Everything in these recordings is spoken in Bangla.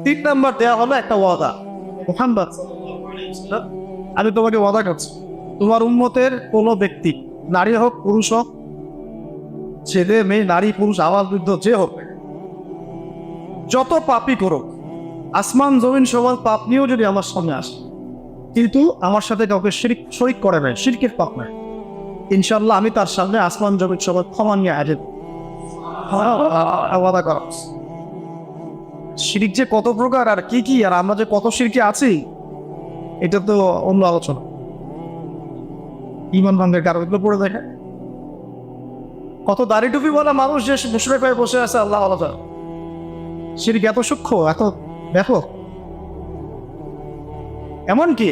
তিন নাম্বার দেওয়া হলো একটা ওয়াদা, মুহাম্মদ আমি তোমাকে ওয়াদা করছি, তোমার উম্মতের কোনো ব্যক্তি, নারী হোক পুরুষ হোক, ছেলে মেয়ে নারী পুরুষ আওয়াজ বৃদ্ধ যে হোক, যত পাপই করুক, আসমান জমিন সমান পাপ নিয়েও যদি আমার সামনে আসে, কিন্তু আমার সাথে কাউকে শরিক করে নাই, শিরকের পাপ নাই, ইনশাল্লাহ আমি তার সামনে আসমান জমিন সমান ক্ষমা নিয়ে হাজির। ওয়াদা করা। শিরিক যে কত প্রকার আর কি কি, আর আমরা যে কত শিরকে আছি, এটা তো অন্য আলোচনা। ইমান ভাঙ্গের কারণ এগুলো পড়ে দেখে কত দাড়ি টুপি বলা মানুষ যে মুশরিক হয়ে বসে আছে, আল্লাহ আলাদা। শিরক এত সূক্ষ্ম, এত ব্যাপক। এমনকি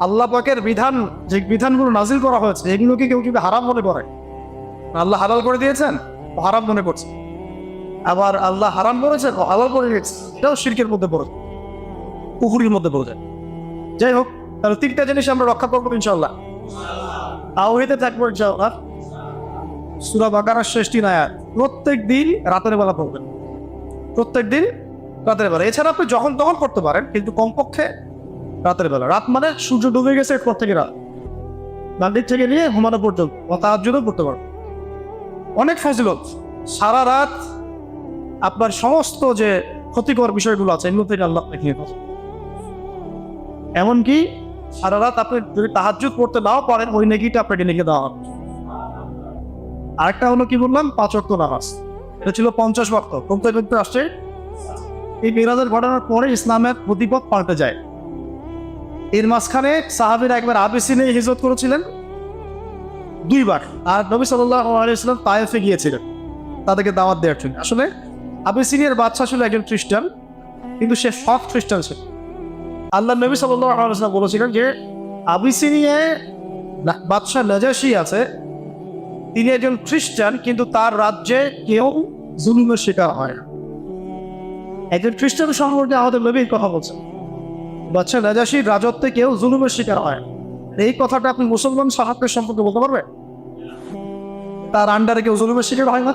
আল্লাহ পাকের বিধান, যে বিধানগুলো নাজিল করা হয়েছে, এগুলোকে কেউ যদি হারাম মনে করে, আল্লাহ হালাল করে দিয়েছেন, হারাম মনে করছে, আবার আল্লাহ হারাম করেছেন হালাল করে দিয়েছে, এটাও শিরকের মধ্যে পড়ে, কুফরির মধ্যে পড়ে যায়। যাই হোক, তাহলে তিনটা জিনিস আমরা রক্ষা করবো ইনশাল্লাহ, তাওহীদে থাকবো ইনশাল্লাহ। সূরা বাকারার শেষ 3 আয়াত প্রত্যেক দিন রাতের বেলা পড়বেন, প্রত্যেক দিন রাতের বেলা। এছাড়া আপনি যখন তখন পড়তে পারেন, কিন্তু কমপক্ষে রাতের বেলা। রাত মানে সূর্য ডুবে গেছে এরপর থেকে রাত, মাগরিব থেকে নিয়ে ঘুমানো পর্যন্ত তাহাজ্জুদও পড়তে পারবেন। অনেক ফজিলত। সারা রাত আপনার সমস্ত যে ক্ষতিকর বিষয়গুলো আছে এগুলো থেকে আল্লাহ আপনাকে নিয়ে কথা। এমনকি সারা রাত আপনি যদি তাহাজ্জুদ পড়তে নাও পারেন, ওই নেকিটা আপনাকে লিখে দেওয়া হবে। আরেকটা হলো কি বললাম, 5 ওয়াক্ত নামাজ। এটা ছিল 50 ওয়াক্ত, কমতে কমতে আসছে। এই মিরাজের ঘটনার পরে ইসলামের প্রতিপদ পাল্টে যায়। এর মাঝখানে সাহাবীরা একবার আবিসিনিয়ায় হিজরত করেছিলেন 2 বার, আর নবী সাল্লাল্লাহু আলাইহি ওয়াসাল্লাম তায়েফে গিয়েছিলেন তাদেরকে দাওয়াত দেওয়ার জন্য। আসলে আবিসিনিয়ার বাদশা ছিল একজন খ্রিস্টান, কিন্তু সে সৎ খ্রিস্টান ছিল। আল্লাহ নবী সাল্লাল্লাহু আলাইহি ওয়াসাল্লাম বলেছিলেন যে আবিসিনিয়ায় বাদশা নাজাশী আছে, তিনি একজন খ্রিস্টান, কিন্তু তার রাজ্যে কেউ জুলুমের শিকার হয় না। একজন খ্রিস্টান সম্পর্কে আমাদের নবীর কথা বলছেন, বাদশা নাজাশীর রাজত্বে কেউ জুলুমের শিকার হয় না। এই কথাটা আপনি মুসলমান সাহাবদের সম্পর্কে বলতে পারবেন? তার আন্ডারে কেউ জুলুমের শিকার হয় না?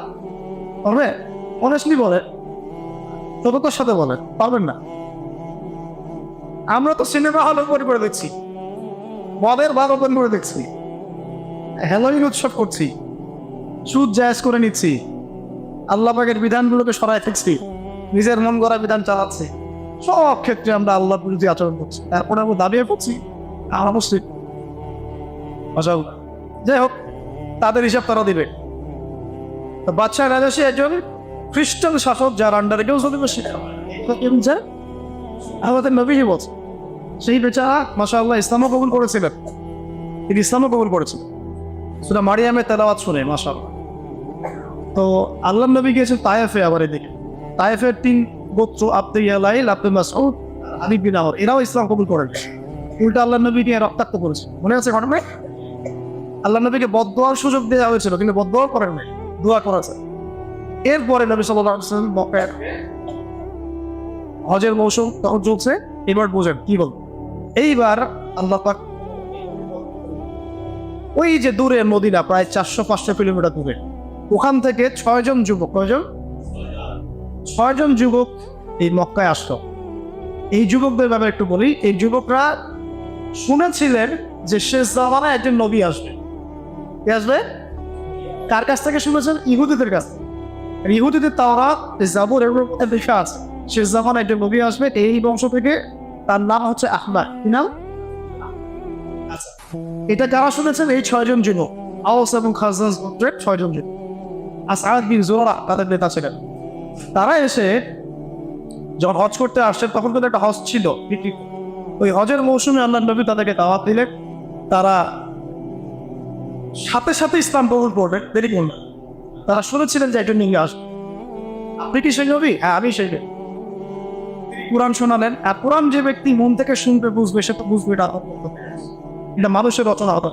পারবে? অনেস্টলি বলে, সততার সাথে বলে, পারবেন না। আমরা তো সিনেমা হল ওপেন করে দেখছি, মদের বার ওপেন করে দেখছি, হ্যালোইন উৎসব করছি, সুদ জায়েজ করে নিচ্ছি, আল্লাহ পাকের বিধানগুলোকে সরাই ফেলছি, নিজের মন গড়া বিধান চালাচ্ছি। সব ক্ষেত্রে আমরা আল্লাহ বিরোধী আচরণ করছি, তারপরে আমরা দাবিয়ে করছি আমরা মুসলিম। যাই হোক, তাদের হিসাব তারা দিবে। বাদশা নাজাশী একজন খ্রিস্টান শাসক, যার আন্ডারে কেউ জুলুমের শিকার হয়। আমাদের নবীজি বলছে, সেই বেচারা মাশাআল্লাহ ইসলামও কবুল করেছিলেন, তিনি ইসলামও কবুল করেছিলেন সূরা মারিয়ামের তেলাওয়াত শুনে, মাশাআল্লাহ। তো আল্লাহ নবী গিয়েছেন তায়েফে। আবার এদিকে তায়েফের 3 গোত্র, আব্দুল ইয়ালাইল, আব্দুল মাসউদ, আলী বিন আমর, এরাও ইসলাম কবুল করেন। উল্টা আল্লাহ নবী নিয়ে রক্তাক্ত করেছে, মনে আছে ঘটনায়? আল্লাহ নবীকে বদদোয়ার সুযোগ দেওয়া হয়েছিল, কিন্তু বদদোয়া করেন নাই, দোয়া করেছে। এরপরে নবী সাল্লাল্লাহু আলাইহি ওয়াসাল্লাম মক্কায়, হজের মৌসুম তখন চলছে, এবার বুঝেন কি বল। এইবার আল্লাহ পাক ওই যে দূরে মদিনা, প্রায় 400-500 কিলোমিটার দূরে, ওখান থেকে 6 জন যুবক, কয়জন? 6 জন যুবক এই মক্কায় আসতো। এই যুবকদের ব্যাপারে একটু বলি। এই যুবকরা শুনেছিলেন যে শেষ জামানায় একজন নবী আসবে। কে আসবে? কার কাছ থেকে শুনেছেন? ইহুদিদের কাছ থেকে। ইহুদিদের তাওরাত, জাবুর, এগুলোর মধ্যে লেখা আছে শেষ জামানায় একজন নবী আসবে এই বংশ থেকে, তার নাম হচ্ছে আহমদ। কি নাম? এটা যারা শুনেছেন এই 6 জন যুবক, আওস এবং খাজরাজ গোত্রের 6 জন যুবক, আসআদ বিন জুরারা তাদের নেতা ছিলেন। তারা এসে যখন হজ করতে আসছেন, তখন কিন্তু একটা হজ ছিল, ওই হজের মৌসুমে আল্লাহ নবী তাদেরকে দাওয়াত দিলেন। তারা সাথে সাথে ইসলাম কবুল করবেন, দেরি করলেন। তারা শুনেছিলেন যে একজন নবী আসবে। আপনি কি সেই নবী? হ্যাঁ, আমি সেই নবী। কোরআন শোনালেন। আর কোরআন যে ব্যক্তি মন থেকে শুনবে, বুঝবে, সে তো বুঝবে এটা মানুষের রচনা হতো।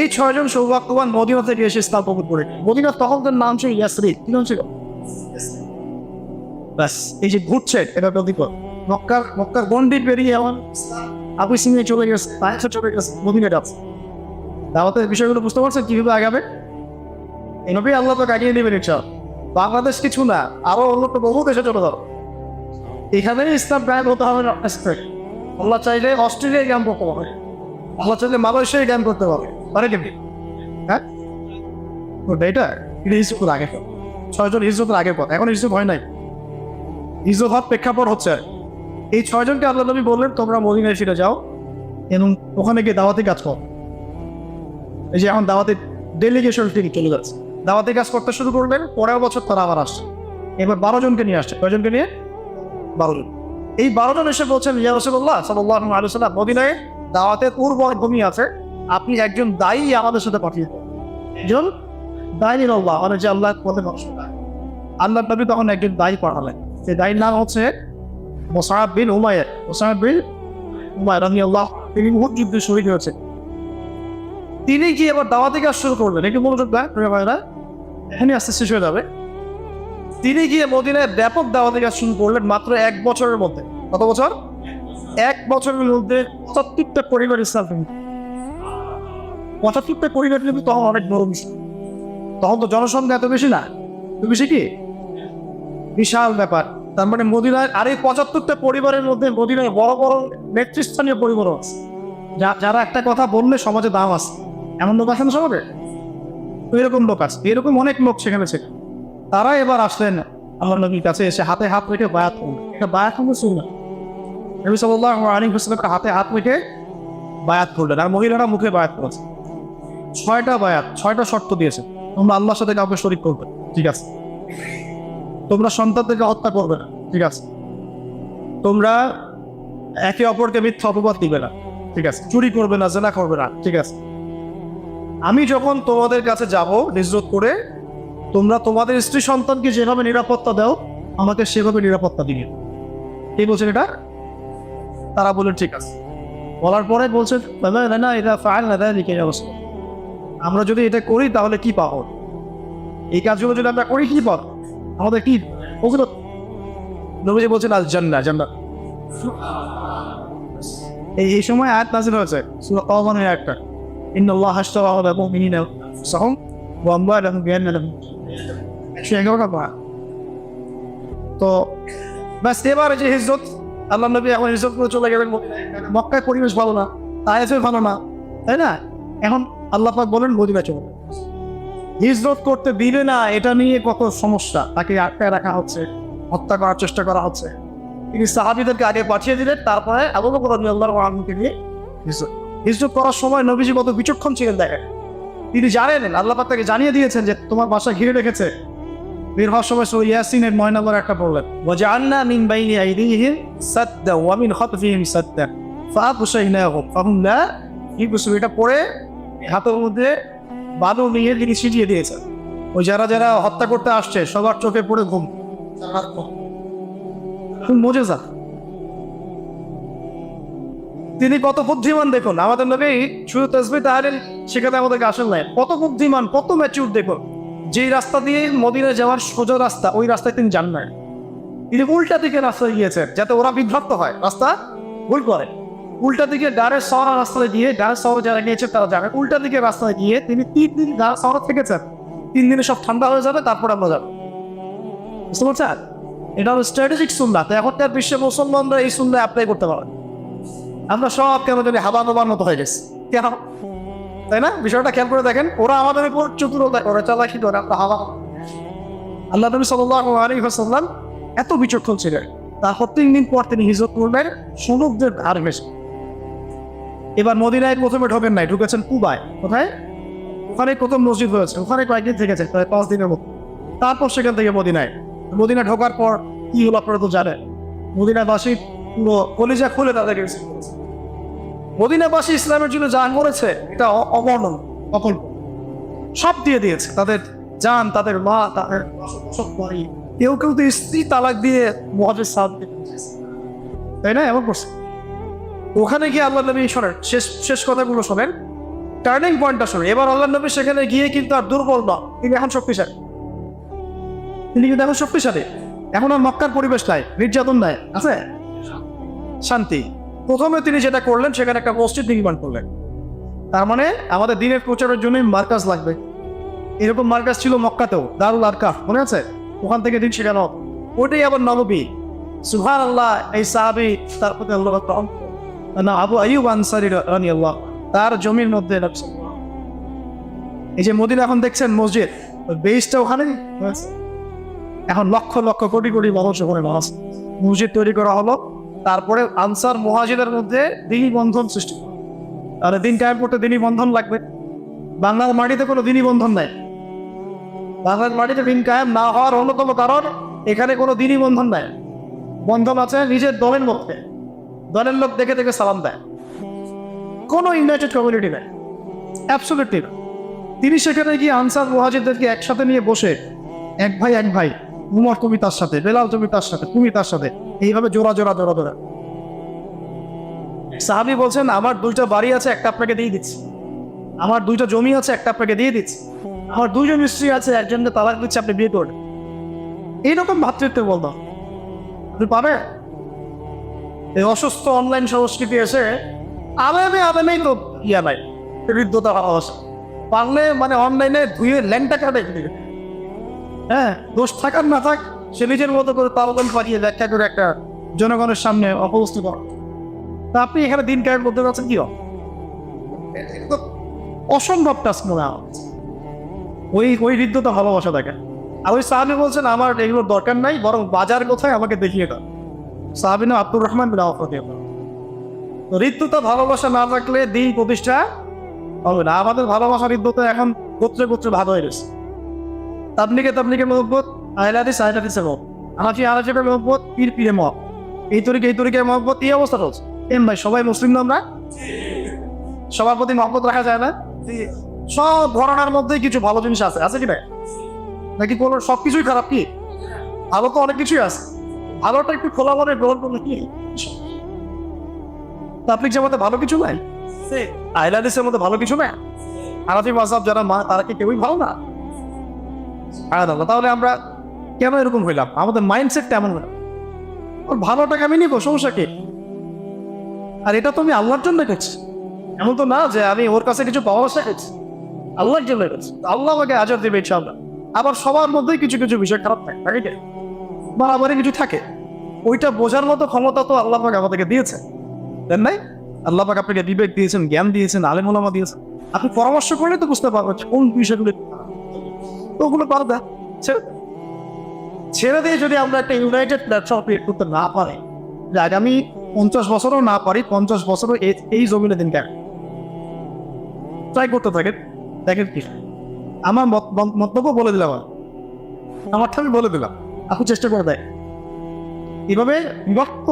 এই 6 জন সৌভাগ্যবান মদিনা থেকে এসে ইসলাম কবুল করে। মদিনা তখন তার নাম ছিল ইয়াসরিব। কি নাম ছিল? ব্যাস, এই যে ঘুরছে এটা প্রতিপদ। মক্কার গন্ডি পেরিয়ে এমন আবিসিনিয়া চলে গেছে, তায়েফে চলে গেছে, মদিনা যাচ্ছে। দাওয়াতের বিষয়গুলো বুঝতে পারছেন কিভাবে আগাবে? এই নবী আল্লাহ তো কাটিয়ে দেবেন। ইনশাআল্লাহ বাংলাদেশ কিছু না, আরো অন্য বহু দেশে চলে যাবে। এখানে ইসলাম কায়েম হতে হবে না। আল্লাহ চাইলে অস্ট্রেলিয়ায় জ্ঞান করতে পারে, আল্লাহ চাইলে মালয়েশিয়ায় জ্ঞান করতে পারে, পারে কি? হ্যাঁ, এটা হিজরতের আগে, 6 জন হিজরতের আগের পথ, এখন হিজরত হয় নাই। হিজরত হওয়ার প্রেক্ষাপট হচ্ছে এই 6 জনকে আল্লাহ নবী বললেন তোমরা মদিনায় ফিরে যাও এবং ওখানে গিয়ে দাওয়াতি কাজ করো। এই যে এখন দাওয়াতের ডেলিগেশন থেকে চলে যাচ্ছে, দাওয়াতি কাজ করতে শুরু করলেন। পরের বছর তারা আবার আসছে, এবার 12 জনকে নিয়ে আসছে। কয়জনকে নিয়ে? 12 জন। এই 12 জন এসে বলছেন ইয়া রাসূলুল্লাহ সাল্লাল্লাহু আলাইহি ওয়াসাল্লাম, মদিনায় দাওয়াতের উর্বর ভূমি আছে, আপনি একজন দায়ী আমাদের সাথে পাঠিয়ে দেন। একজন দায়ী আল্লাহ, মানে যে আল্লাহ বলে আল্লাহ নবী তখন একজন দায়ী পাঠালেন। সেই দায়ীর নাম হচ্ছে মুসআব বিন উমাইর। মুসআব বিন উমাইর রাদিয়াল্লাহু, তিনি উহুদ যুদ্ধে শহীদ হয়েছে। তিনি কি এবার দাওয়াতি কাজ শুরু করলেন। একটু মনোযোগ দেন ভাইরা, এখানে আস্তে শেষ হয়ে যাবে। তিনি গিয়ে মদিনায় ব্যাপক দাওয়াতি কাজ শুরু করলেন মাত্র 1 বছরের মধ্যে। কত বছর? 1 বছরের মধ্যে 75টা পরিবার ইসলাম। 75টা পরিবার কিন্তু তখন অনেক বড় বিষয়। তখন তো জনসংখ্যা এত বেশি না, তো বেশি কি বিশাল ব্যাপার। তার মানে মদিনায় আর এই 75টা পরিবারের মধ্যে মদিনায় বড় বড় নেতৃস্থানীয় পরিবার আছে, যারা একটা কথা বললে সমাজে দাম আছে। এমন লোক আছে না সমাজে? এরকম লোক আছে, এরকম অনেক লোক সেখানে ছিল। তারা এবার আসলেন আল্লাহ নবীর কাছে, এসে হাতে হাত রেখে বায়াত করলেন। এটা বায়াত হবে শুননা, নবী সাল্লাল্লাহু আলাইহি ওয়াসাল্লাম হাতে হাত রেখে বায়াত করলেন, আর মহিলারা মুখে বায়াত করেছে। 6টা বায়াত, 6টা শর্ত দিয়েছে। তোমরা আল্লাহর সাথে কাউকে শরীক করবে, ঠিক আছে। তোমরা সন্তানদেরকে হত্যা করবে না, ঠিক আছে। তোমরা একে অপরকে মিথ্যা অপবাদ দিবে না, ঠিক আছে। চুরি করবে না, জেনা করবে না, ঠিক আছে। আমি যখন তোমাদের কাছে যাব হিজরত করে, তোমরা তোমাদের স্ত্রী সন্তানকে যেভাবে নিরাপত্তা দাও আমাকে সেভাবে নিরাপত্তা দিবে। কে বলছেন এটা? তারা বলেন ঠিক আছে। বলার পরে বলছেন আমরা যদি এটা করি তাহলে কি পাবো? এই কাজগুলো যদি আমরা করি কি পাবো? আমাদের কি নবীজি বলছেন আল জান্নাহ, জান্নাত। এই সময় আয়াত নাযিল হয়েছে সূরা তাওবানের একটা, ইন্নাল্লাহা আশতারা মিনাল মুমিনিনা আনফুসাহুম ওয়া আমওয়ালাহুম বিআন্না লাহুম। তো বাস এবার যে হিজরত, আল্লাহ নবী এখন হিজরত করে চলে গেলেন মদিনায়। মক্কায় পরিবেশ ভালো না, তায়েফে ভালো না, তাই না? এখন আল্লাহ পাক বলেন মদিনায় চলে। হিজরত করতে দিবে না, এটা নিয়ে কত সমস্যা। তাকে আটকায় রাখা হচ্ছে, হত্যা করার চেষ্টা করা হচ্ছে। তিনি সাহাবীদেরকে আগে পাঠিয়ে দিলেন, তারপরে আবু বকর রাদিয়াল্লাহু আনহুকে নিয়ে হিজরত করার সময় নবীজি কত বিচক্ষণ ছিলেন দেখেন। তিনি জানেন, আল্লাহ পাক তাকে জানিয়ে দিয়েছেন যে তোমার বাসা ঘিরে রেখেছে। বের হওয়ার সময় সূরা ইয়াসিনের 9 নম্বর একটা পড়লেন, ওয়াজআলনা মিন বাইনি আইদিহিম সাদ্দা ওয়া মিন খালফিহিম সাদ্দা ফাআগশাইনাহুম ফাহুম লা ইবসিরুন। এটা পড়ে হাতের মধ্যে বালু নিয়ে তিনি ছিটিয়ে দিয়েছেন। ওই যারা যারা হত্যা করতে আসছে সবার চোখে পড়ে ঘুম। মুজিজা। তিনি কত বুদ্ধিমান দেখুন। আমাদের নবী শুধু তাসবিহ তাহলিল শেখাতে আমাদেরকে আসেন নাই, কত বুদ্ধিমান, কত ম্যাচিউর দেখুন। যেই রাস্তা দিয়ে মদিনায় যাওয়ার সোজা রাস্তা, ওই রাস্তায় তিনি যান নাই। তিনি উল্টা দিকে রাস্তায় গিয়েছেন যাতে ওরা বিভ্রান্ত হয়, রাস্তা ভুল করে। উল্টা দিকে ডারে শহর রাস্তায় গিয়ে, ডারে শহর যারা গিয়েছে তারা জানে, উল্টা দিকে রাস্তায় গিয়ে তিনি 3 দিন ডারে শহর থেকেছেন। 3 দিনে সব ঠান্ডা হয়ে যাবে, তারপর আমরা যাবো। বুঝতে পারছেন? এটা হলো স্ট্র্যাটেজিক সুন্নাত। এখনকার বিশ্বে মুসলমানরা এই সুন্নাহ অ্যাপ্লাই করতে পারে। আমরা সব কেন জানি হাবানোবার মতো হয়ে গেছে, কেন? তাই না? বিষয়টা খেয়াল করে দেখেন। ওরা আমাদের উপর চতুরতা করে, চালাকি করে, আমরা হাবা। আল্লাহ নবী সাল্লাল্লাহু আলাইহি ওয়াসাল্লাম এত বিচক্ষণ ছিলেন। তারপর 3 দিন পর তিনি হিজরত করলেন সমুদ্রের ধারে ঘেঁষে। এবার মদিনায় প্রথমে ঢোকেন নাই, ঢুকেছেন কুবায়। কোথায়? ওখানে প্রথম মসজিদ হয়েছে, ওখানে কয়েকদিন থেকেছেন, প্রায় 5 দিনের মতো। তারপর সেখান থেকে মদিনায় ঢোকার পর কি হলো আপনারা তো জানেন। মদিনাবাসী পুরো কলিজা খুলে তাদেরকে মদিনাবাসী ইসলামের জন্য যা করেছে এটা অবর্ণন, অকল্প। সব দিয়ে দিয়েছে, তাদের জান, তাদের মা, তাদের বাড়ি। কেউ কেউ তো স্ত্রী তালাক দিয়ে মুহাজির সাহাব, তাই না? এমন করছে। ওখানে গিয়ে আল্লাহ নবী শোনেন, শেষ কথাগুলো শোনেন, টার্নিং পয়েন্টটা শোনেন। এবার আল্লাহ নবী সেখানে গিয়ে কিন্তু আর দুর্বল না, তিনি এখন শক্তিশালী। তিনি কিন্তু এখন শক্তিশালী। এখন আর মক্কার পরিবেশ নাই, নির্যাতন নাই, আছে শান্তি। প্রথমে তিনি যেটা করলেন, সেখানে একটা মসজিদ নির্মাণ করলেন। তার মানে আমাদের দিনের প্রচারের জন্য মার্কাজ লাগবে। এরকম মার্কাজ ছিল মক্কাতেও, দারুল আরকাম, মনে আছে? ওখান থেকে দিন শেখানো। ওটাই আবার নববী সুবহানাল্লাহ, এই সাহাবী তার প্রতি আল্লাহ না আবু আইয়ুব আনসারী রাদিয়াল্লাহু তার জমির মধ্যে এই যে মদিনা এখন দেখছেন মসজিদ, ওই বেসটা ওখানে এখন লক্ষ লক্ষ কোটি কোটি মানুষ ওখানে নামাজ মসজিদ তৈরি করা হলো। তারপরে আনসার মুহাজিরের মধ্যে দিনী বন্ধন সৃষ্টি, আর দিন কায়েম করতে দিনী বন্ধন লাগবে। বাংলার মাটিতে কোনো দিনী বন্ধন নাই। বাংলার মাটিতে দিন কায়েম না হওয়ার অন্যতম কারণ এখানে কোনো দিনী বন্ধন নাই। বন্ধন আছে নিজের দলের মধ্যে, দলের লোক দেখে দেখে সালাম দেয়। কোনো ইউনাইটেড কমিউনিটি নাই, অ্যাবসলিউটলি। তিনি সেখানে গিয়ে আনসার মুহাজিরদেরকে একসাথে নিয়ে বসে, এক ভাই এক ভাই, উমর তুমি তার সাথে, বেলাল তুমি তার সাথে, তুমি তার সাথে, এইভাবে জোড়া জোড়া জোড়া জোড়া। সাহাবী বলছেন, আমার 2টা বাড়ি আছে, একটা আপনাকে দিয়ে দিচ্ছি। আমার 2টা জমি আছে, একটা আপনাকে দিয়ে দিচ্ছি। আমার 2জন স্ত্রী আছে, একজনকে তালাক দিচ্ছে, আপনি বিয়ে করুন। এইরকম ভাতৃত্ব বলতো আপনি পাবে? এই অসুস্থ অনলাইন সংস্কৃতি এসে আবেমেই তো ইয়া নাই, হৃদ্যতা ভালোবাসা পারলে মানে অনলাইনে ধুয়ে ল্যাংটা কাটে। হ্যাঁ, দোষ থাকার না থাক, সে নিজের মতো করে তালগন পাঠিয়ে ব্যাখ্যা করে একটা জনগণের সামনে অপবস্ত কর। তা আপনি এখানে দিন কায়েম করতে পারছেন কি? অসম্ভব টাস্ক মনে হয়। ওই হৃদ্যতা ভালোবাসা থাকে। আর ওই সাহাবী বলছেন, আমার এগুলোর দরকার নাই, বরং বাজার কোথায় আমাকে দেখিয়ে দাও। সাহাবী নাম আব্দুর রহমান বিন আওফ রাদিয়াল্লাহু আনহু। হৃদ্যতা ভালোবাসা না থাকলে দিন প্রতিষ্ঠা হবে না। আমাদের ভালোবাসার হৃদ্যতা এখন গোত্রে গোত্রে ভাগ হয়ে গেছে। তাবলিগে মহব্বত, আহলে হাদিসে মহব্বত, হানাফির মহব্বত, পীরে মহব্বত, এই তরিকে মহব্বত, এই অবস্থা চলছে। ভাই সবাই মুসলিম না? আমরা সবার প্রতি মহব্বত রাখা যায় না? সব ঘরানার মধ্যেই কিছু ভালো জিনিস আছে, আছে কি না? নাকি কোনো সবকিছুই খারাপ? কি ভালো তো অনেক কিছুই আছে। ভালোটা একটু খোলা মনে গ্রহণ করলে কি? তাবলিগ জামাতে ভালো কিছু নাই, আহলে হাদিসের মধ্যে ভালো কিছু না, হানাফি মাযহাব যারা তারা কি কেউই ভালো না? তাহলে আমরা কেন এরকম হইলাম? আমাদের মাইন্ডসেটটা এমন হইলাম, ওর ভালোটাকে আমি নিবো, সমস্যা কি? আর এটা তো আমি আল্লাহর জন্য রেখেছি। এমন তো না যে আমি ওর কাছে কিছু পাওয়ার আশা করছি, আল্লাহর জন্য রেখেছি। আল্লাহ আমাকে আজাদ দেবে ইনশাআল্লাহ। আবার সবার মধ্যেই কিছু কিছু বিষয় খারাপ থাকে, তাই কি? বাড়াবাড়ি কিছু থাকে, ওইটা বোঝার মতো ক্ষমতা তো আল্লাহ পাক আমাদেরকে দিয়েছেন, দেন নাই? আল্লাহ পাক আপনাকে বিবেক দিয়েছেন, জ্ঞান দিয়েছেন, আলেম ওলামা দিয়েছেন। আপনি পরামর্শ করলে তো বুঝতে পারবেন কোন বিষয়গুলো। তো ওগুলো পারদা ছেড়ে দিয়ে যদি আমরা একটা ইউনাইটেড প্ল্যাটফর্ম ক্রিয়েট করতে না পারি, যে আগামী 50 বছরও না পারি, 50 বছরও এই জমিনে দিন কেন ট্রাই করতে থাকেন, দেখেন কি। আমার মন্তব্য বলে দিলাম, আমারটা আমি বলে দিলাম, আপনি চেষ্টা করে দেয়। এভাবে বিভক্ত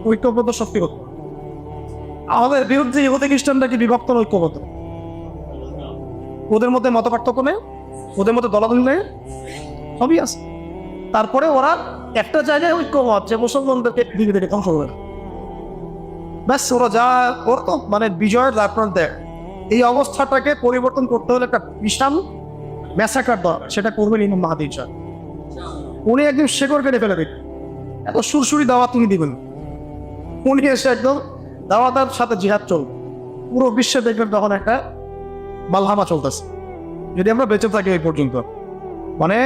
ঐক্যবদ্ধ শক্তি হতো। আমাদের বিরুদ্ধে ইহুদি খ্রিস্টানরা কি বিভক্ত ঐক্যবদ্ধ? ওদের মধ্যে মত পার্থক্য নেই, ওদের মধ্যে দলাদলি নেই, সবই আছে। তারপরে ওরা একটা জায়গায় ঐক্যমত যে মুসলমানদেরকে দিকে দিকে ধ্বংস করে, ব্যাস ওরা যা করতো মানে বিজয়ের রাফরান দেয়। এই অবস্থাটাকে পরিবর্তন করতে হলে একটা বিশাল ম্যাসাকার দরকার, সেটা করবেন ইমাম মাহদী ইনশাআল্লাহ। উনি একদম শেকড় কেটে ফেলে দিন, এত সুরসুরি দাওয়াত উনি দিবেন। উনি এসে একদম দাওয়াতের সাথে জিহাদ চলবে, পুরো বিশ্বে দেখবেন তখন একটা মালহামা চলতেছে। যদি আমরা বেঁচে থাকি এই পর্যন্ত, মানে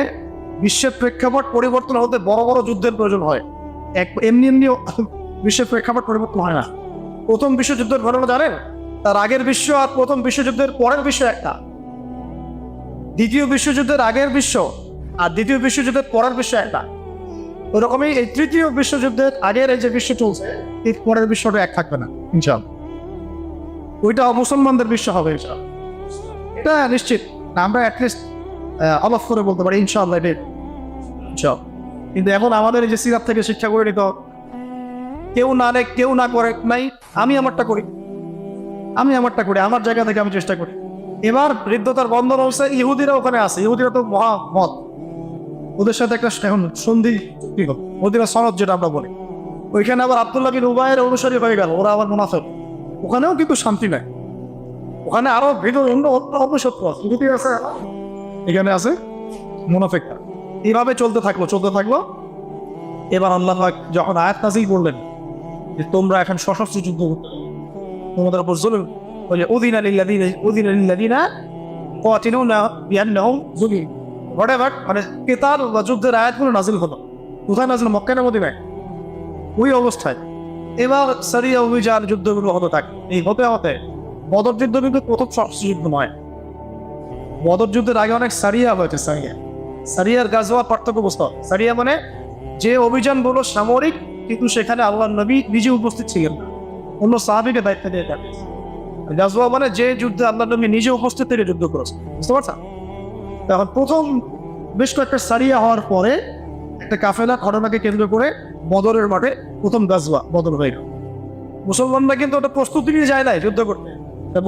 বিশ্বের প্রেক্ষাপট পরিবর্তন হতে বড় বড় যুদ্ধের প্রয়োজন হয়। এমনি বিশ্বের প্রেক্ষাপট পরিবর্তন হয় না। প্রথম বিশ্বযুদ্ধের ঘটনা জানেন? তার আগের বিশ্ব আর প্রথম বিশ্বযুদ্ধের পরের বিশ্ব একটা। দ্বিতীয় বিশ্বযুদ্ধের আগের বিশ্ব আর দ্বিতীয় বিশ্বযুদ্ধের পরের বিশ্ব একটা। ওরকমই এই তৃতীয় বিশ্বযুদ্ধের আগের এই যে বিশ্ব চলছে, এর পরের বিশ্বটা এক থাকবে না ইনশাআল্লাহ। ওইটা মুসলমানদের বিশ্ব হবে ইনশাআল্লাহ, এটা নিশ্চিত। আমরা অ্যাটলিস্ট অলফ করে বলতে পারি ইনশাআল্লাহ এটা ইনশাআল্লাহ। কিন্তু এখন আমাদের এই যে সিরাত থেকে শিক্ষা করে নিত, কেউ না করে নাই, আমি আমারটা করি, আমার জায়গা থেকে আমি চেষ্টা করি। এবার হৃদ্যতার বন্ধন হচ্ছে, ইহুদিরা ওখানে আছে, ইহুদিরা তো মহামত, ওদের সাথে একটা এখন সন্ধি ওদিরা সনদ যেটা আমরা বলি, ওইখানে আবার আব্দুল্লাহ বিন উবাইয়ের অনুসারী হয়ে গেল, ওরা আবার মুনাফিক। ওখানেও কিন্তু শান্তি নাই, ওখানে আরো ভিতর অন্য অপসত্য আছে, এখানে আছে মুনাফিকরা। এইভাবে চলতে থাকলো। এবার আল্লাহ যখন আয়াত নাযিল করলেন যে তোমরা এখন সশস্ত্র যুদ্ধ তোমাদের উপর জুলুম, বলে উযিনা লিল্লাযিনা ক্বাতিলুনা বিআন্নাহুম যুলিম, হোয়াটএভার, মানে কিতাল বা যুদ্ধের আয়াতগুলো নাযিল হলো। কোথায় নাছিল? মক্কায় না মদিনায়? ওই অবস্থায় এবার সারিয়া অভিযান যুদ্ধগুলো হতে থাকে। এই হতে বদর যুদ্ধ কিন্তু প্রথম সশস্ত্র যুদ্ধ নয়। বদর যুদ্ধের আগে অনেক সারিয়া হয়েছে। সারিয়ার গাজওয়া পার্থক্য বুঝতে। সারিয়া মানে যে অভিযানগুলো সামরিক, কিন্তু সেখানে আল্লাহর নবী নিজে উপস্থিত ছিলেন না, অন্য সাহাবীকে দায়িত্ব দিয়ে থাকে। গাজওয়া মানে যে যুদ্ধে আল্লাহর নবী নিজে উপস্থিত থেকে যুদ্ধ করেছে, বুঝতে পারছেন? তখন প্রথম বেশ কয়েকটা সারিয়া হওয়ার পরে একটা কাফেলা ঘটনাকে কেন্দ্র করে বদরের মাঠে প্রথম গাজওয়া বদর হয়ে গেল। মুসলমানরা কিন্তু ওটা প্রস্তুতি নিয়ে যায় নাই যুদ্ধ করতে।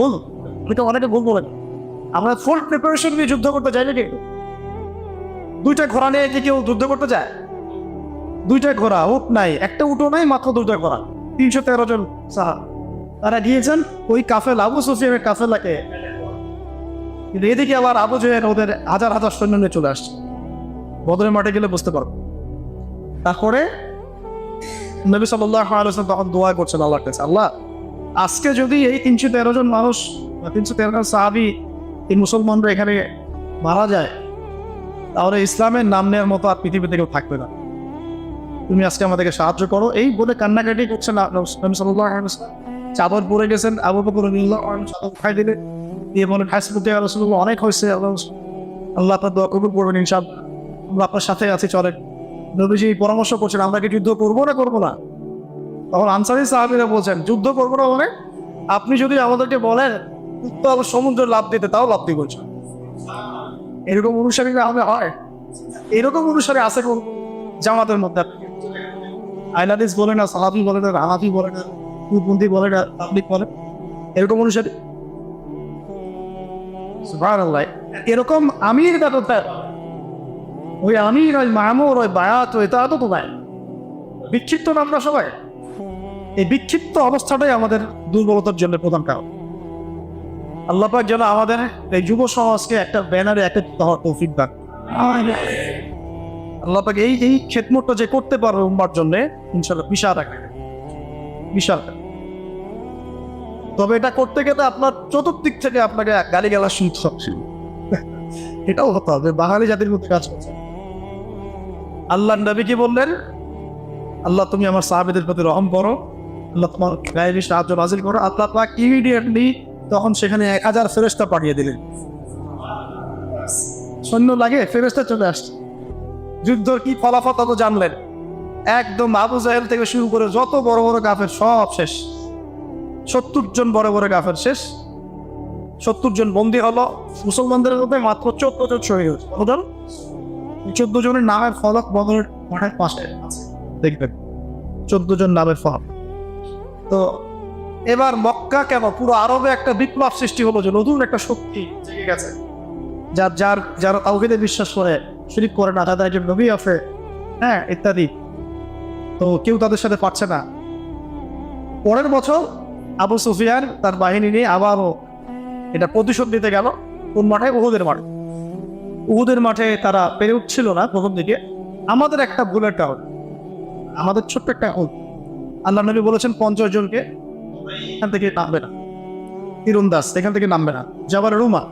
বলুন, এটা অনেকে ভুল বলেন। আমরা ফুল প্রিপারেশন নিয়ে যুদ্ধ করতে যাই না। কিন্তু দুইটা ঘোড়া নিয়ে কি কেউ যুদ্ধ করতে যায়? দুইটা ঘোড়া, উট নাই, একটা উটও নাই, মাত্র দুইটা ঘোড়া, 313 জন সাহাবা। তারা গিয়েছেন ওই কাফেলা, আবু সুফিয়ানের কাফেলাকে। কিন্তু এদিকে আবার আবু জেহেল ওদের হাজার হাজার সৈন্য নিয়ে চলে আসছে। বদরের মাঠে গেলে বুঝতে পারবো। তারপরে নবী সাল্লাল্লাহু আলাইহি ওয়াসাল্লাম তখন দোয়া করছেন আল্লাহর কাছে, আল্লাহ আজকে যদি এই 313 জন মানুষ, 313 জন সাহাবী, এই মুসলমানরা এখানে মারা যায়, তাহলে ইসলামের নাম নেওয়ার মতো আর পৃথিবীতে কেউ থাকবে না। তুমি আজকে আমাদেরকে সাহায্য করো। এই বলে কান্নাকাটি করছেন নবী সাল্লাল্লাহু আলাইহি ওয়াসাল্লাম। চাদর পরে গেছেন, আবু বকর রাদিয়াল্লাহু আনহু চাদর উঠাই দিলে, দিয়ে বলেন, হাসবুকা ইয়া রাসূলুল্লাহ, অনেক হয়েছে, আল্লাহ আপনার দোয়া কবুল করবেন ইনশাআল্লাহ, আমরা আপনার সাথে আছি, চলেন। নবীজি পরামর্শ করছেন, আমরা কি যুদ্ধ করবো না? তখন আনসারী সাহাবীরা বলছেন, যুদ্ধ করবো না মানে আপনি যদি আমাদেরকে বলেন উত্তর সমুদ্র লাভ দিতে, তাও লাভ দিয়ে বলছেন। এরকম অনুসারী আমাদের হয়? এরকম অনুসারী আছে কোন জামাতের মধ্যে? আইলাদিস বলে না, সাহাবি বলে না, রাহাফি বলে না, কুপন্থী বলে না, তাবলিগ বলে, এরকম অনুসারী? সুবহানাল্লাহ। এরকম আমির ব্যাপারটা, ওই আমির, ওই মামুর, ওই বায়াত, ওই তা তো নাই। বিক্ষিপ্ত না আমরা সবাই? এই বিক্ষিপ্ত অবস্থাটাই আমাদের দুর্বলতার জন্য প্রধান কারণ। আল্লাহ পাক যেন আমাদের এই যুব সমাজকে একটা ব্যানারে একটা তৌফিক দান। আল্লাহ পাক এই খেদমতটা যে করতে পারবে উম্মার জন্য, ইনশাআল্লাহ বিশাল। তবে এটা করতে গেলে আপনার চতুর্দিক থেকে আপনাকে গালিগালাজ শুনতে হবে। এটাও হতে হবে, বাঙালি জাতির মধ্যে কাজ করছে। আল্লাহ নবী কি বললেন? আল্লাহ তুমি আমার সাহাবীদের প্রতি রহম করো, আল্লাহ তোমার গায়েবী সাহায্য নাযিল করো। আল্লাহ পাক ইমিডিয়েটলি তখন সেখানে 1000 ফেরেশতা পাঠিয়ে দিলেন। সৈন্য লাগে, ফেরেশতা চলে আসছে। যুদ্ধের কি ফলাফল তত জানলেন। একদম আবু জাহেল থেকে শুরু করে যত বড় বড় কাফের সব শেষ। 70 জন বড় বড় কাফের শেষ। 70 জন বন্দী হলো। মুসলমানদের মধ্যে মাত্র 14 জন শহীদ হয়েছে। 14 জনের নামের ফলক বদরের মাঠের পাশে দেখবেন, 14 জন নামের ফলক। তো এবার মক্কা কেন, পুরো আরবে একটা বিপ্লব সৃষ্টি হলো, যে নতুন একটা শক্তি জেগে গেছে। যারা তাওহীদে বিশ্বাস করে, শিরক করে না, তাদের একজন নবী আছে, হ্যাঁ, ইত্যাদি। তো কেউ তাদের সাথে পারছে না। পরের বছর আবু সুফিয়ান তার বাহিনী নিয়ে আবারও এটা প্রতিশোধ দিতে গেল। কোন মাঠে? উহুদের মাঠে তারা পেরে উঠছিল না প্রথম দিকে। আমাদের একটা ভুলের কারণ, আমাদের ছোট্ট একটা ভুল। আল্লাহ নবী বলেছেন 50 জনকে এখান থেকে নামবে না, তীরন্দাজ এখান থেকে নামবে না, জাবাল রুমা।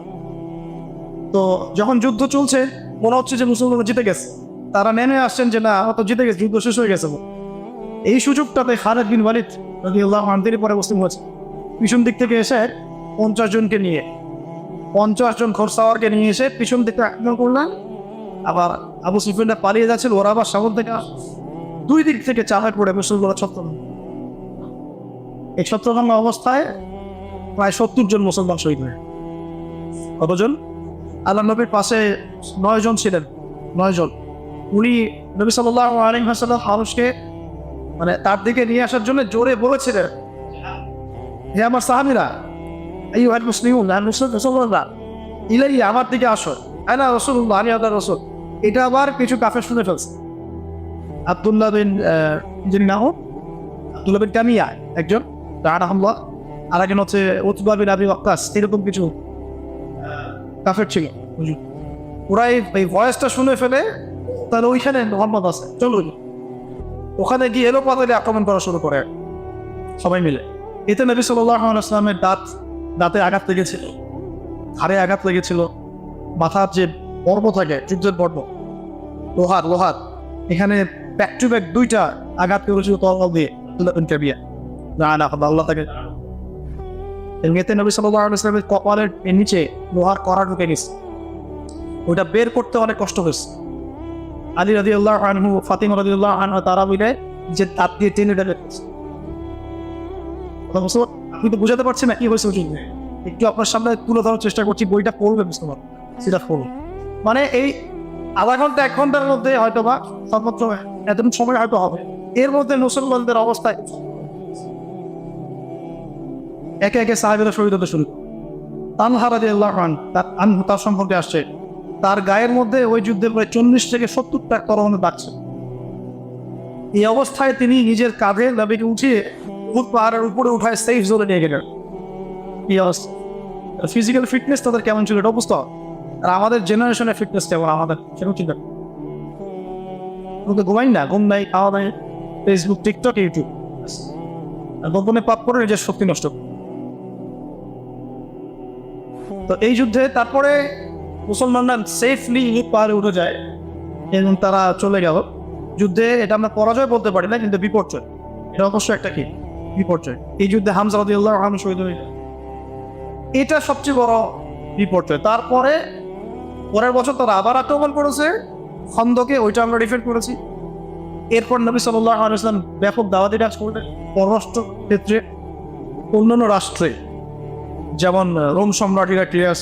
তো যখন যুদ্ধ চলছে, মনে হচ্ছে যে মুসলমানরা জিতে গেছে, তারা নেমে আসছেন যে না, তো জিতে গেছে, যুদ্ধ শেষ হয়ে গেছে। এই সুযোগটাতে খালিদ বিন ওয়ালিদ রাদিয়াল্লাহু আনহু তিনি পরে মুসলিম হয়েছে। পিছন দিক থেকে এসে 50 জনকে নিয়ে, 50 জন ঘোড়সাওয়ারকে নিয়ে এসে পিছন দিকে আক্রমণ করলেন। আবার আবু সুফিয়ানরা পালিয়ে যাচ্ছিল, ওরা আবার সামন থেকে দুই দিক থেকে চালায় পড়ে মুসলমানরা ছত্রভঙ্গ। এই ছত্রভঙ্গ অবস্থায় প্রায় 70 জন মুসলমান শহীদ হয়। কতজন? আল্লাহ নবীর পাশে 9 জন ছিলেন, 9 জন। উনি নবী সাল্লাল্লাহু আলাইহি ওয়াসাল্লাম মানুষকে মানে তার দিকে নিয়ে আসার জন্য জোরে বলেছিলেন, হে আমার সাহাবীরা, আইয়ুহাল মুসলিমুন, রাসূলুল্লাহ ইলাইয়া, আমার দিকে আসো, আনা রাসূলুল্লাহ, আমি আল্লাহর রাসূল। এটা আবার কিছু কাফের শুনে ফেলছে। আব্দুল্লাহ বিন যিনি নাম আব্দুল্লাহ বিন কামিয়া একজন, রাহমাহুল্লাহ, আর একজন হচ্ছে উতবা বিন আবি ওয়াক্কাস, এরকম কিছু কাফের ছিল। ওরা এই ভয়েসটা শুনে ফেলে, তাহলে ওইখানে মোহাম্মদ আছে, চলুন ওখানে গিয়ে এলো পাতালে আক্রমণ করা শুরু করে সবাই মিলে। এতে নবী সাল্লাল্লাহু আলাইহি ওয়াসাল্লামের দাঁতে আঘাত লেগেছিল, ঘাড়ে আঘাত লেগেছিল, মাথার যে পর্ব থাকে, যুদ্ধের পর্ব, লোহার এখানে ব্যাক টু ব্যাক দুইটা আঘাত করেছিল তরবাল দিয়ে বিয়া না আল্লাহ তাকে এতে নবী সাল্লাল্লাহু আলাইহি ওয়াসাল্লামের কপালের নিচে লোহার কড়া ঢুকে গেছে, ওইটা বের করতে অনেক কষ্ট হয়েছে। আলী রাদিয়াল্লাহু আনহু, ফাতিমা রাদিয়াল্লাহু আনহা তারা মিলে যে দাঁত দিয়ে টেনে বের করছে। আমি তো বুঝাতে পারছি না কি হয়েছে, একটু আপনার সামনে তুলে ধরার চেষ্টা করছি, বইটা পড়বে বুঝতে পারবো, সেটা পড়ুন। মানে এই আধা ঘন্টা 1 ঘন্টার মধ্যে হয়তো বা সর্বোচ্চ এতটুকু সময় হয়তো হবে, এর মধ্যে মুসলমানদের অবস্থায় একে একে সাহাবীরা শহীদ হতে শুরু। তানহা রাদিয়াল্লাহু আনহু তার সম্পর্কে আসছে, তার গায়ের মধ্যে ওই যুদ্ধে প্রায় 40 থেকে 70টা তরবারি বাজছে। এই অবস্থায় তিনি নিজের কাঁধে নবীকে উঠিয়ে উহুদ পাহাড়ের উপরে উঠায় সেফ জোনে নিয়ে গেলেন। এই অবস্থা, ফিজিক্যাল ফিটনেস তাদের কেমন ছিল এটা বুঝতে হবে। আর আমাদের জেনারেশনের ফিটনেস কেমন, আমাদের সেরকম চিন্তা ঘুমাই না, ঘুম নাই, খাওয়া নাই, ফেসবুক, টিকটক, ইউটিউব, গোপনে পাপ করে নিজের শক্তি নষ্ট। তো এই যুদ্ধে তারপরে মুসলমানরা সেফলি উহুদ পাহাড়ে উঠে যায় এবং তারা চলে গেল যুদ্ধে। এটা আমরা পরাজয় বলতে পারি না, কিন্তু বিপর্যয়, এটা অবশ্যই একটা কি বিপর্যয়। এই যুদ্ধে হামজা রাদিয়াল্লাহু আনহু শহীদ হয়ে, এটা সবচেয়ে বড় বিপর্যয়। তারপরে পরের বছর তারা আবার আক্রমণ করেছে খন্দকে, ওইটা আমরা ডিফেন্ড করেছি। এরপর নবী সাল্লাল্লাহু আলাইহি ওয়াসাল্লাম ব্যাপক দাওয়াতি কাজ করলেন পররাষ্ট্র ক্ষেত্রে, অন্যান্য রাষ্ট্রে, যেমন রোম সম্রাট হিরাক্লিয়াস,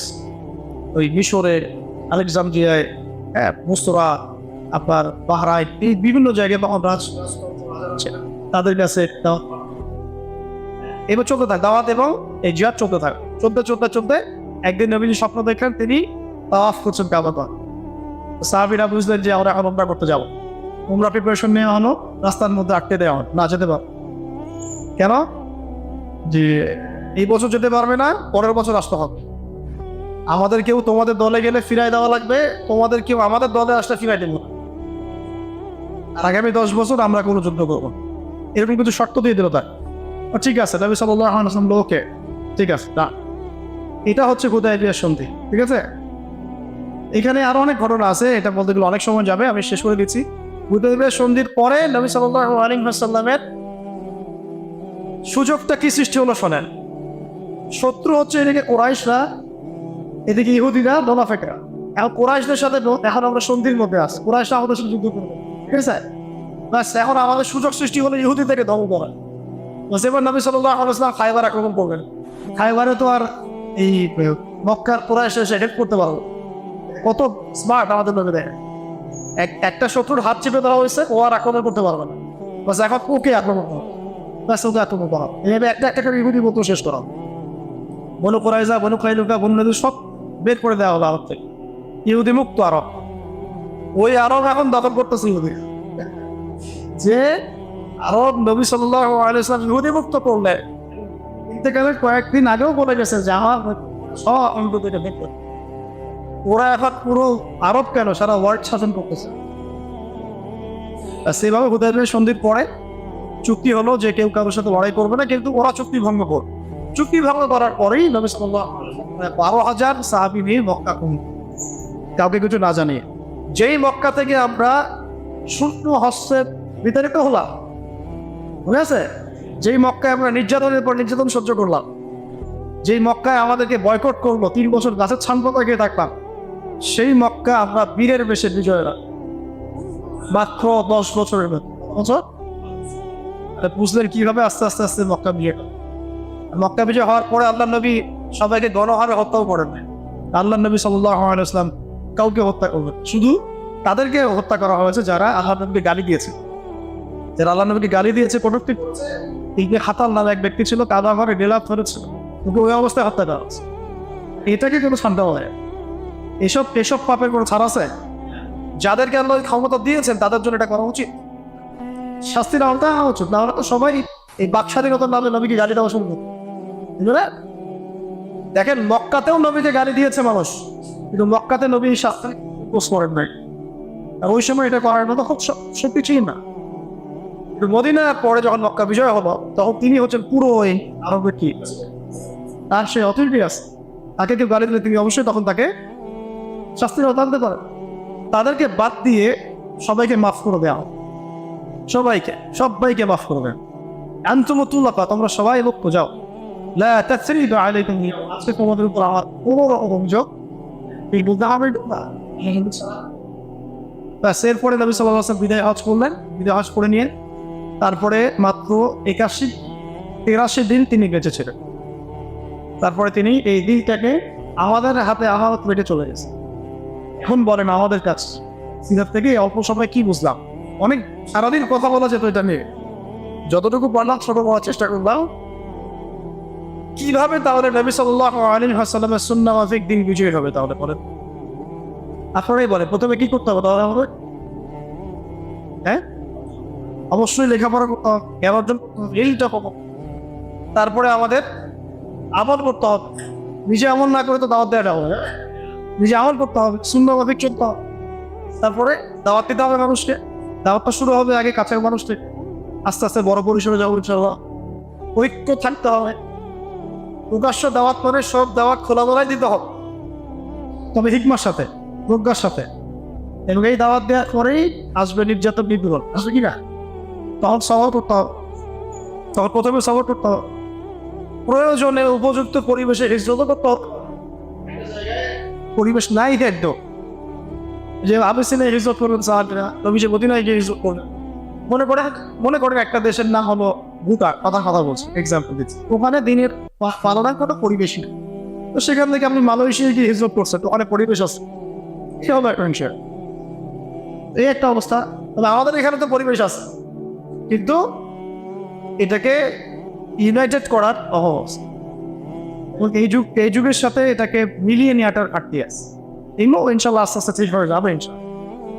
ওই মিশরে, আলেকজান্দ্রিয়ায়, মুসরা, আপনার বাহরাইন, এই বিভিন্ন জায়গায় তখন তাদের কাছে এবার চলতে থাকে দাওয়াত এবং এই জিহাদ চলতে থাকে। চলতে একদিন নবীজি স্বপ্ন দেখলেন তিনি তাওয়াফ করছেন কাবাগর। সাহাবীরা বুঝলেন যে আমরা এখন উমরা করতে যাবো, উমরা প্রিপারেশন নিয়ে হলো, রাস্তার মধ্যে আটকে দেওয়া হলো, না যেতে পারো। কেন? যে এই বছর যেতে পারবে না, পরের বছর আসতে হবে। আমাদের কেউ তোমাদের দলে গেলে ফিরাই দেওয়া লাগবে, তোমাদের কেউ আমাদের দলে আসলে ফিরাই দেবো না, আর আগামী 10 বছর আমরা কোনো যুদ্ধ করবো, এরকম কিছু শর্ত দিয়ে দিল। তাই ঠিক আছে, নবী সাল্লাল্লাহু আলাইহি ওয়াসাল্লাম লোকে ঠিক আছে না, এটা হচ্ছে হুদায়বিয়ার সন্ধি। ঠিক আছে, এখানে আরো অনেক ঘটনা আছে, এটা বলতে গেলে অনেক সময় যাবে, আমি শেষ করে দিচ্ছি। হুদায়বিয়ার সন্ধির পরে নবী সাল্লাল্লাহু আলাইহি ওয়াসাল্লামের সুযোগটা কি সৃষ্টি হলো শোনেন। শত্রু হচ্ছে এদিকে কুরাইশরা, এদিকে ইহুদিরা, মুনাফিকরা। এখন কুরাইশদের সাথে এখন আমরা সন্ধির মধ্যে আছি, কুরাইশরা আমাদের সাথে যুদ্ধ করবে, ঠিক আছে। বাস এখন আমাদের সুযোগ সৃষ্টি হলো ইহুদি থেকে দমন করা। এবার নবী সাল্লাল্লাহু আলাইহি ওয়াসাল্লাম খায়বার আক্রমণ করবেন। খায়বারে তো আর এই মক্কার কুরাইশ এসে হেল্প করতে পারবো, কত স্মার্ট আমাদের নবী দেখে। একটা শত্রুর হাত চেপে দেওয়া হয়েছে, ও আর আক্রমণ করতে পারবে না। বাস এখন ওকে আক্রমণ করা, বাস ওকে আক্রমণ করা, এইভাবে একটা করে ইহুদি মতো শেষ করা। বনু কুরাইজা, বনু কাইনুকা, বনু নদী সব বের করে দেওয়া হলো আরব থেকে, ইহুদি মুক্ত আরব। ওই আরব এখন দখল করতেছে ইহুদি, যে আরব নবী সাল্লাল্লাহু আলাইহি ওয়াসাল্লাম ইহুদি মুক্ত করলে ইন্তেকালের কয়েকদিন আগেও বলে গেছে যে আমার সব অন্তত ওরা এখন পুরো আরব কেন সারা ওয়ার্ল্ড শাসন করতেছে। সেভাবে হুদায়বিয়ার সন্ধির পরে চুক্তি হলো যে কেউ কারোর সাথে লড়াই করবে না, কিন্তু ওরা চুক্তি ভঙ্গ করবে। চুক্তি ভঙ্গ করার পরেই নবী সাল্লাল্লাহু আলাইহি ওয়াসাল্লাম 12,000 সাহাবী নিয়ে মক্কা কাউকে কিছু না জানিয়ে, যেই মক্কা থেকে আমরা শূন্য হস্তের বিতাড়িত হলাম, ঠিক আছে, যেই মক্কায় আমরা নির্যাতনের পর নির্যাতন সহ্য করলাম, যেই মক্কায় আমাদেরকে বয়কট করলো, 3 বছর গাছের ছান পাতা খেয়ে থাকলাম, সেই মক্কা আমরা বীরের বেশে বিজয়রা মাত্র 10 বছরের বছর বুঝলেন কিভাবে আস্তে আস্তে আস্তে মক্কা বিজয় হওয়ার পরে আল্লাহ নবী সবাইকে গণহারে হত্যাও করেন না। আল্লাহ নবী সাল্লাল্লাহু আলাইহি ওয়াসাল্লাম কাউকে হত্যা করবেন, শুধু তাদেরকে হত্যা করা হয়েছে যারা আল্লাহ নবীকে গালি দিয়েছে। যারা আল্লাহ নবীকে গালি দিয়েছে, কটূক্তি করেছে, ইবনে খাতাল নামে এক ব্যক্তি ছিল, কাদা ঘরে ডেলাপ ধরেছিল, কিন্তু ওই অবস্থায় হত্যা করা হয়েছে। এটাকে কোনো শান্তা হয়? এসব পাপের কোনো ছাড় আছে? যাদেরকে আল্লাহ ক্ষমতা দিয়েছেন তাদের জন্য এটা করা উচিত, শাস্তি না হতে উচিত। না হলে তো সবাই এই বাকস্বাধীনতার নামে নবীকে গালি দেওয়া শুরু করবে। দেখেন, মক্কাতেও নবীকে গালি দিয়েছে মানুষ, কিন্তু মক্কাতে নবী শাস্তি পোস্ট করেন নাই। ওই সময় এটা করার মতো খুব সত্যি না। কিন্তু মদিনার পরে যখন মক্কা বিজয় হলো, তখন তিনি হচ্ছেন পুরো ওই আরবের কি তার সে অথরিটি আছে, তাকে কেউ গালি দিলে তিনি অবশ্যই তখন তাকে শাস্তির আওতায় আনতে পারেন। তাদেরকে বাদ দিয়ে সবাইকে মাফ করে দেওয়া, সবাইকে মাফ করবেন। আনতুমুতুল্লাফা, তোমরা সবাই মুক্ত যাও। লা তাসরিবা আলাইকুম, আজকে তোমাদের উপর আমার কোনো রকম অভিযোগ এই বলতে হবে না। ব্যাস, এরপরে নবী সাল্লাল্লাহু আলাইহি ওয়াসাল্লাম বিদায় হজ করলেন। বিদায় হজ করে নিয়ে তারপরে মাত্র 83 দিন তিনি বেঁচে ছিলেন। তারপরে তিনি এই দিনটাকে আমাদের হাতে আমানত পেটে চলে গেছে। এখন বলেন আমাদের কাছে সিরাত থেকে অল্প সময় কি বুঝলাম? অনেক সারাদিন কথা বলা যেত এটা নিয়ে, যতটুকু পারলাম ছোট করার চেষ্টা করলাম। কিভাবে তাহলে নবী সাল্লাল্লাহু আলাইহি ওয়াসাল্লামের সুন্নাহ মাফিক দিন বিজয়ী হবে? তাহলে বলেন, আপনারাই বলেন প্রথমে কি করতে হবে তাহলে আমাদের? হ্যাঁ, অবশ্যই লেখাপড়া করতে হবে, জ্ঞান অর্জন করতে হবে, এইটা হবে। তারপরে আমাদের আমল করতে হবে। নিজে আমল না করে তো দাওয়াত দেওয়াটা হবে না। নিজে আমল করতে হবে, সুন্নাহ মাফিক চলতে হবে। তারপরে দাওয়াত দিতে হবে মানুষকে। দাওয়াতটা শুরু হবে আগে কাছের মানুষ থেকে, আস্তে আস্তে বড় পরিসরে যাবো ইনশাআল্লাহ। ঐক্য থাকতে হবে। প্রকাশ্য দাওয়াত করে সব দাওয়াত খোলামেলায় দিতে হবে, তবে হিকমার সাথে, প্রজ্ঞার সাথে। এবং এই দাওয়াত দেওয়ার পরেই আসবে নির্যাতন, নিপীড়ন আসবে কিনা, তখন সবর করতে হবে। তখন প্রথমে সবর করতে হবে। প্রয়োজনে উপযুক্ত পরিবেশে হিজরত করতে হবে। পরিবেশ নাই দেখতো যে আবেসিনে হিজরত করবেন সাহাবীরা, নবী যে মদিনায় গিয়ে হিজরত করবেন। মনে করেন একটা দেশের নাম হলো ভুটান, কথা বলছি, এক্সাম্পল দিচ্ছি। ওখানে দিনের পালনের কোনো পরিবেশই নেই। তো সেখান থেকে আপনি মালয়েশিয়ায় গিয়ে হিজরত করছেন, তো অনেক পরিবেশ আছে, সে হবে একটা বিষয়। এই একটা অবস্থা। তাহলে আমাদের এখানে তো পরিবেশ আছে, কিন্তু এটাকে ইউনাইটেড করার অভাব আছে। এই যুগের সাথে এটাকে মিলিয়ে নেওয়াটার ঘাটতি আছে। এগুলো ইনশাল্লাহ আস্তে আস্তে ঠিক হয়ে যাবে ইনশাল্লাহ,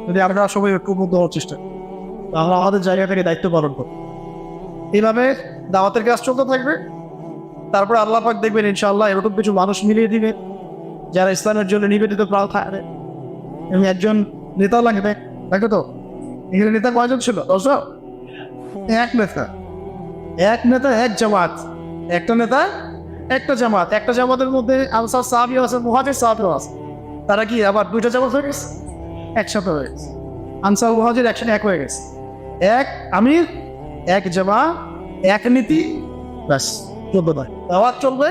যদি আমরা সবাই ঐক্যবদ্ধ হওয়ার চেষ্টা করি। আমরা আমাদের জায়গা থেকে দায়িত্ব পালন করব। এইভাবে দাওয়াতের কাজ চলতে থাকবে। তারপরে আল্লাহ পাক দেখবেন ইনশাআল্লাহ এরকম কিছু মানুষ মিলিয়ে দিবে যারা ইসলামের জন্য নিবেদিত প্রাণ থাকবে। এবং একজন নেতা লাগবে, দেখো তো এখানে নেতা কয়জন ছিল? 10 জন। এক নেতা এক জামাত, একটা নেতা একটা জামাত। একটা জামাতের মধ্যে আনসার সাহাবী আছে, মুহাজির সাহাবী আছে। তারা কি আবার দুইটা জামাত হয়ে গেছে? একসাথে হয়ে গেছে। আনসার মুহাজির একসাথে এক হয়ে গেছে। এক আমির, এক জামা, এক নীতি, ব্যাস চলবে। দাওয়াত চলবে।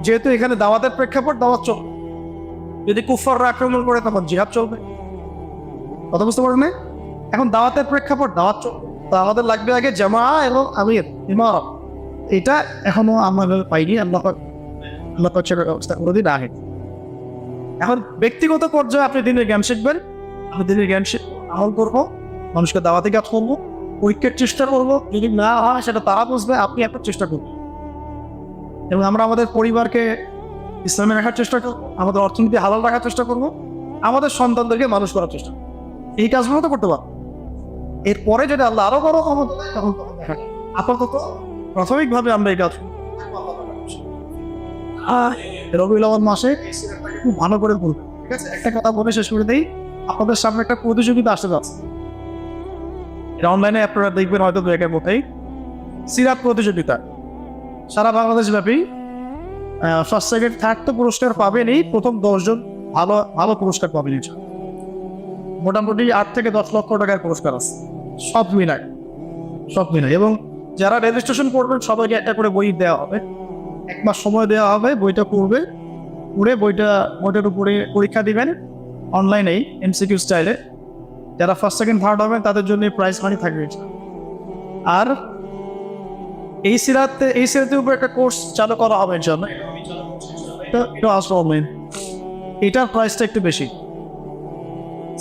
যেহেতু এখানে দাওয়াতের প্রেক্ষাপট, দাওয়াত চলবে। যদি কুফাররা আক্রমণ করে তখন জিহাদ চলবে। কথা বুঝতে পারেন না? এখন দাওয়াতের প্রেক্ষাপট, দাওয়াত চলবে। তো আমাদের লাগবে আগে জামা এবং আমির, ইমাম। এটা এখনো আমরা পাইনি। আল্লাহ সেটার ব্যবস্থা করে দিন আগে। এখন ব্যক্তিগত পর্যায়ে আপনি দিনের জ্ঞান শিখবেন। আমি দিনের জ্ঞান আমল করবো, মানুষকে দাওয়াতে কাজ করবো, ঐক্যের চেষ্টা করবো। যদি না হয় সেটা তারা বুঝবে, আপনি একটা চেষ্টা করবেন। এবং আমরা আমাদের পরিবারকে ইসলামে রাখার চেষ্টা করবো, আমাদের অর্থনীতি হালাল রাখার চেষ্টা করবো, আমাদের সন্তানদেরকে মানুষ করার চেষ্টা করবো। এই কাজগুলো তো করতে পারবো। এরপরে যদি আল্লাহ আরো বড় ক্ষমতা দেয় তখন আপাতত প্রাথমিকভাবে আমরা এই কাজ রবিউল আউয়াল মাসে খুব ভালো করে করবো। ঠিক আছে, একটা কথা বলে শেষ করে দিই। আপনাদের সামনে একটা প্রতিযোগিতা আসতে যাচ্ছে। এটা অনলাইনে আপনারা দেখবেন হয়তো একের মধ্যেই। সিরাত প্রতিযোগিতা সারা বাংলাদেশ ব্যাপী। ফার্স্ট সেকেন্ড থার্ড তো পুরস্কার পাবেনই, প্রথম 10 জন ভালো পুরস্কার পাবেন। মোটামুটি 8 থেকে 10 লক্ষ টাকার পুরস্কার আছে, সব মিলায়। এবং যারা রেজিস্ট্রেশন করবেন সবাইকে একটা করে বই দেওয়া হবে। 1 মাস সময় দেওয়া হবে, বইটা পড়বে, পড়ে বইটার উপরে পরীক্ষা দিবেন অনলাইনেই, এমসিকিউ স্টাইলে। যারা ফার্স্ট সেকেন্ড থার্ড হবেন তাদের জন্য প্রাইজ মানি থাকবে। আর এই সিরাতের উপর একটা কোর্স চালু করা হবে জন্য, এটার প্রাইসটা একটু বেশি।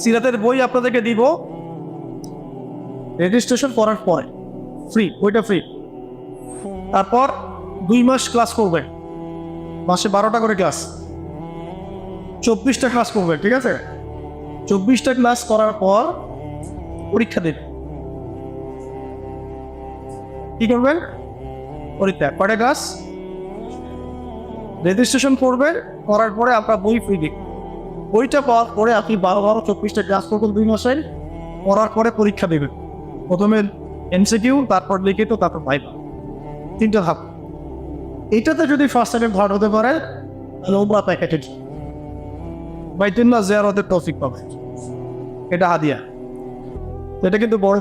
সিরাতের বই আপনাদেরকে দিব রেজিস্ট্রেশন করার পরে, ফ্রি, বইটা ফ্রি। তারপর 2 মাস ক্লাস করবেন, মাসে 12টা করে ক্লাস, 24টা ক্লাস করবেন। ঠিক আছে, 24টা ক্লাস করার পর পরীক্ষা দেবেন। কি করবেন? পরীক্ষা। কয়টা ক্লাস? রেজিস্ট্রেশন করবেন, করার পরে আপনার বই ফ্রি দিন। বইটা পাওয়ার পরে আপনি 24টা ক্লাস করবেন 2 মাসের, করার পরে পরীক্ষা দেবেন। প্রথমে এমসিকিউ, তারপর লিখিত, তারপর ভাইভা, 3টা ধাপ। এটাতে যদি ফার্স্ট সেকেন্ড থার্ড হতে পারে তাহলে ওমরা প্যাকেজ বাইতুল্লাহ জিয়ারতের তৌফিক পাবে। এটা হাদিয়া। এটা কিন্তু বড়